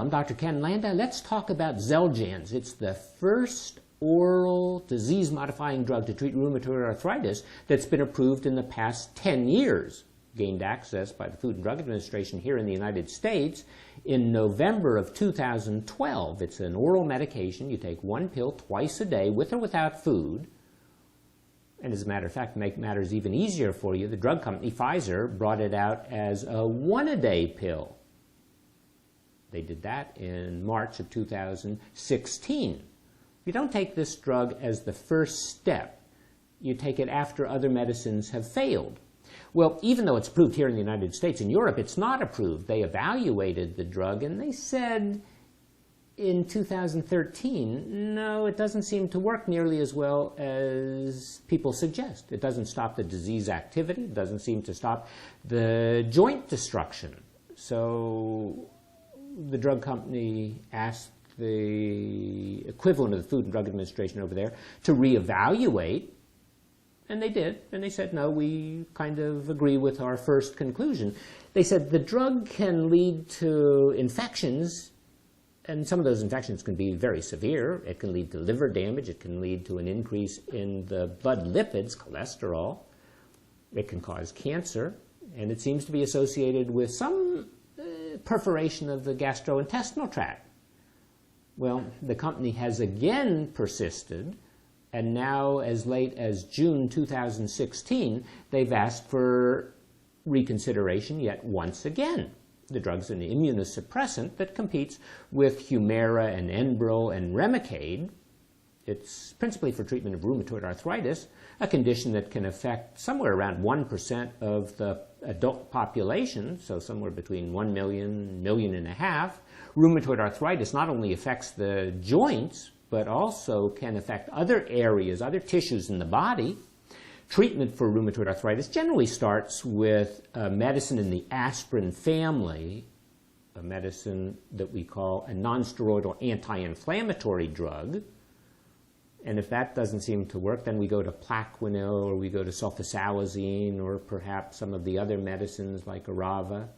I'm Dr. Ken Landa. Let's talk about Xeljanz. It's the first oral disease-modifying drug to treat rheumatoid arthritis that's been approved in the past 10 years. Gained access by the Food and Drug Administration here in the United States in November of 2012. It's an oral medication. You take one pill twice a day with or without food. And as a matter of fact, to make matters even easier for you, the drug company Pfizer brought it out as a one-a-day pill. They did that in March of 2016. You don't take this drug as the first step. You take it after other medicines have failed. Well, even though it's approved here in the United States, in Europe it's not approved. They evaluated the drug and they said in 2013, no, it doesn't seem to work nearly as well as people suggest. It doesn't stop the disease activity. It doesn't seem to stop the joint destruction. So the drug company asked the equivalent of the Food and Drug Administration over there to reevaluate, and they did. And they said, no, we kind of agree with our first conclusion. They said the drug can lead to infections, and some of those infections can be very severe. It can lead to liver damage. It can lead to an increase in the blood lipids, cholesterol. It can cause cancer, and it seems to be associated with some perforation of the gastrointestinal tract. Well, the company has again persisted, and now as late as June 2016, they've asked for reconsideration yet once again. The drug's an immunosuppressant that competes with Humira and Enbrel and Remicade. It's principally for treatment of rheumatoid arthritis, a condition that can affect somewhere around 1% of the adult population, so somewhere between 1 million, 1.5 million. Rheumatoid arthritis not only affects the joints, but also can affect other areas, other tissues in the body. Treatment for rheumatoid arthritis generally starts with a medicine in the aspirin family, a medicine that we call a nonsteroidal anti-inflammatory drug. And if that doesn't seem to work, then we go to Plaquenil, or we go to sulfasalazine, or perhaps some of the other medicines like Arava.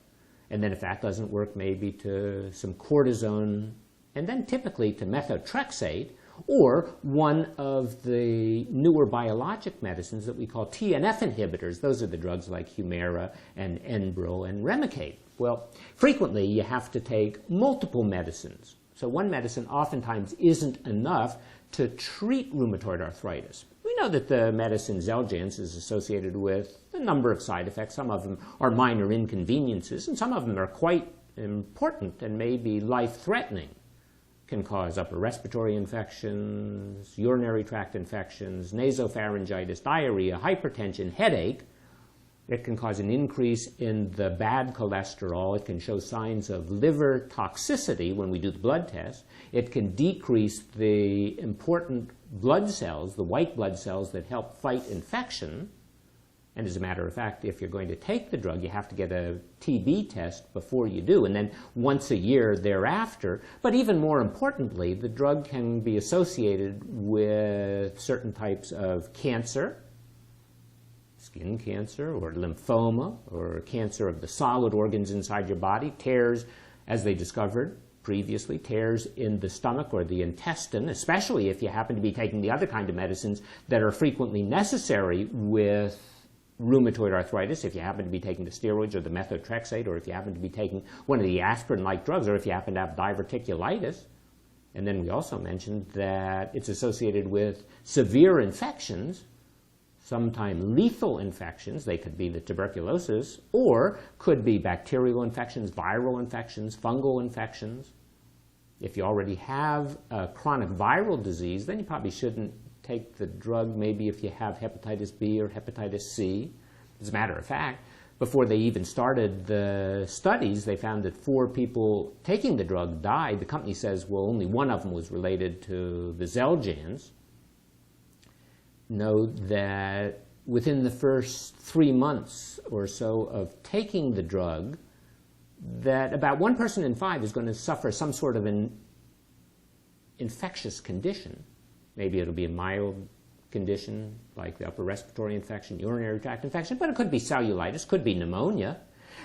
And then if that doesn't work, maybe to some cortisone, and then typically to methotrexate, or one of the newer biologic medicines that we call TNF inhibitors. Those are the drugs like Humira and Enbrel and Remicade. Well, frequently you have to take multiple medicines. So one medicine oftentimes isn't enough to treat rheumatoid arthritis. We know that the medicine Xeljanz is associated with a number of side effects. Some of them are minor inconveniences, and some of them are quite important and may be life-threatening. Can cause upper respiratory infections, urinary tract infections, nasopharyngitis, diarrhea, hypertension, headache. It can cause an increase in the bad cholesterol. It can show signs of liver toxicity when we do the blood test. It can decrease the important blood cells, the white blood cells that help fight infection. And as a matter of fact, if you're going to take the drug, you have to get a TB test before you do, and then once a year thereafter. But even more importantly, the drug can be associated with certain types of cancer, skin cancer, or lymphoma, or cancer of the solid organs inside your body, tears, as they discovered previously, tears in the stomach or the intestine, especially if you happen to be taking the other kind of medicines that are frequently necessary with rheumatoid arthritis, if you happen to be taking the steroids or the methotrexate, or if you happen to be taking one of the aspirin-like drugs, or if you happen to have diverticulitis. And then we also mentioned that it's associated with severe infections, sometimes lethal infections. They could be the tuberculosis, or could be bacterial infections, viral infections, fungal infections. If you already have a chronic viral disease, then you probably shouldn't take the drug maybe if you have hepatitis B or hepatitis C. As a matter of fact, before they even started the studies, they found that 4 people taking the drug died. The company says, well, only one of them was related to the Xeljanz. Know that within the first 3 months or so of taking the drug, that about 1 person in 5 is going to suffer some sort of an infectious condition. Maybe it'll be a mild condition like the upper respiratory infection, urinary tract infection, but it could be cellulitis, could be pneumonia.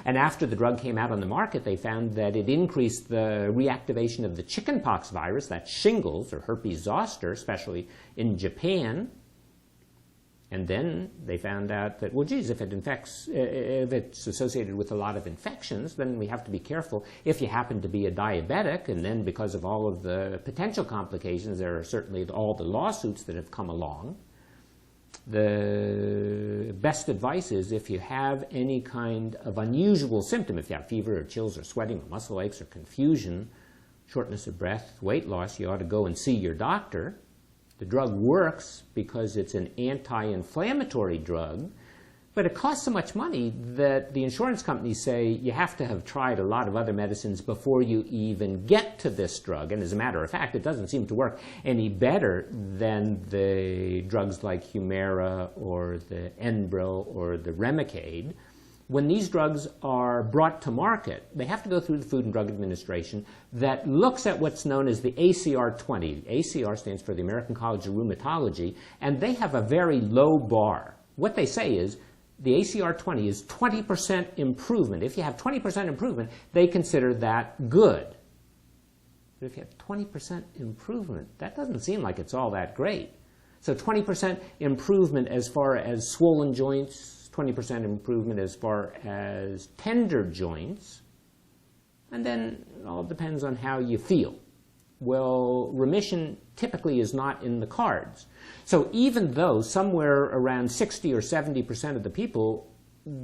And after the drug came out on the market, they found that it increased the reactivation of the chickenpox virus, that's shingles or herpes zoster, especially in Japan. And then they found out that, well, geez, if it's associated with a lot of infections, then we have to be careful. If you happen to be a diabetic, and then because of all of the potential complications, there are certainly all the lawsuits that have come along. The best advice is if you have any kind of unusual symptom, if you have fever or chills or sweating or muscle aches or confusion, shortness of breath, weight loss, you ought to go and see your doctor. The drug works because it's an anti-inflammatory drug, but it costs so much money that the insurance companies say you have to have tried a lot of other medicines before you even get to this drug. And as a matter of fact, it doesn't seem to work any better than the drugs like Humira or the Enbrel or the Remicade. When these drugs are brought to market, they have to go through the Food and Drug Administration that looks at what's known as the ACR20. ACR stands for the American College of Rheumatology, and they have a very low bar. What they say is the ACR20 is 20% improvement. If you have 20% improvement, they consider that good. But if you have 20% improvement, that doesn't seem like it's all that great. So 20% improvement as far as swollen joints, 20% improvement as far as tender joints, and then it all depends on how you feel. Well, remission typically is not in the cards. So even though somewhere around 60 or 70% of the people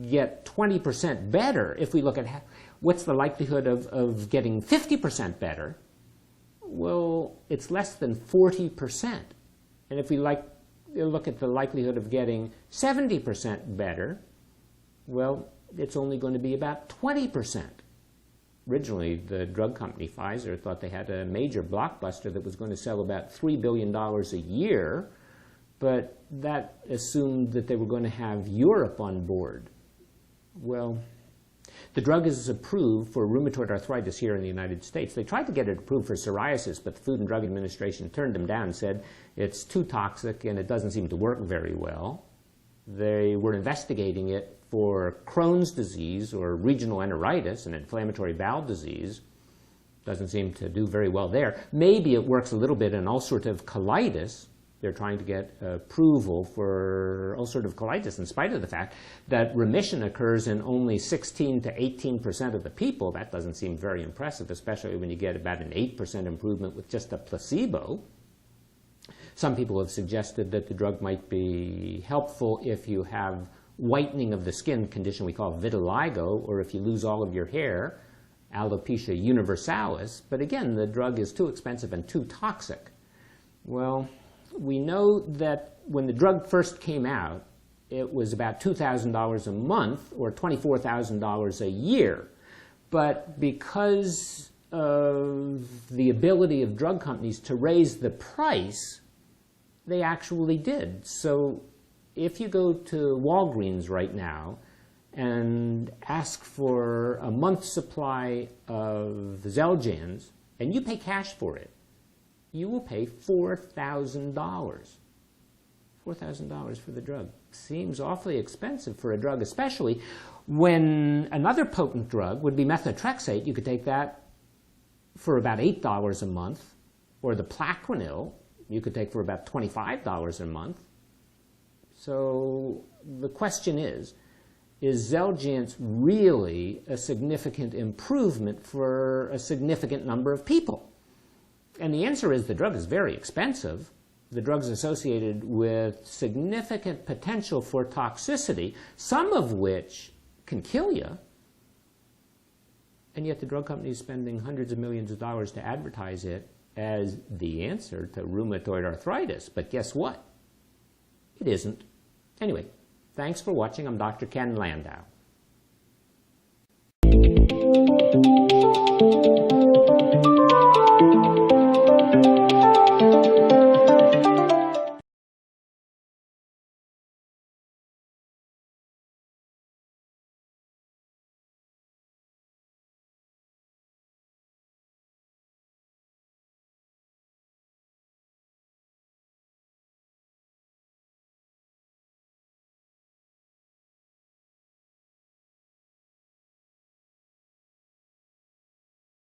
get 20% better, if we look at what's the likelihood of getting 50% better, well, it's less than 40%. And if we look at the likelihood of getting 70% better, well, it's only going to be about 20%. Originally, the drug company Pfizer thought they had a major blockbuster that was going to sell about $3 billion a year, but that assumed that they were going to have Europe on board. Well, the drug is approved for rheumatoid arthritis here in the United States. They tried to get it approved for psoriasis, but the Food and Drug Administration turned them down and said it's too toxic and it doesn't seem to work very well. They were investigating it for Crohn's disease or regional enteritis, an inflammatory bowel disease. Doesn't seem to do very well there. Maybe it works a little bit in ulcerative colitis. They're trying to get approval for ulcerative colitis in spite of the fact that remission occurs in only 16 to 18% of the people. That doesn't seem very impressive, especially when you get about an 8% improvement with just a placebo. Some people have suggested that the drug might be helpful if you have whitening of the skin, condition we call vitiligo, or if you lose all of your hair, alopecia universalis. But again, the drug is too expensive and too toxic. Well, we know that when the drug first came out, it was about $2,000 a month or $24,000 a year. But because of the ability of drug companies to raise the price, they actually did. So if you go to Walgreens right now and ask for a month's supply of Xeljanz, and you pay cash for it, you will pay $4,000. $4,000 for the drug. Seems awfully expensive for a drug, especially when another potent drug would be methotrexate. You could take that for about $8 a month, or the Plaquenil you could take for about $25 a month. So the question is Xeljanz really a significant improvement for a significant number of people? And the answer is the drug is very expensive. The drug is associated with significant potential for toxicity, some of which can kill you. And yet the drug company is spending hundreds of millions of dollars to advertise it as the answer to rheumatoid arthritis. But guess what? It isn't. Anyway, thanks for watching. I'm Dr. Ken Landau.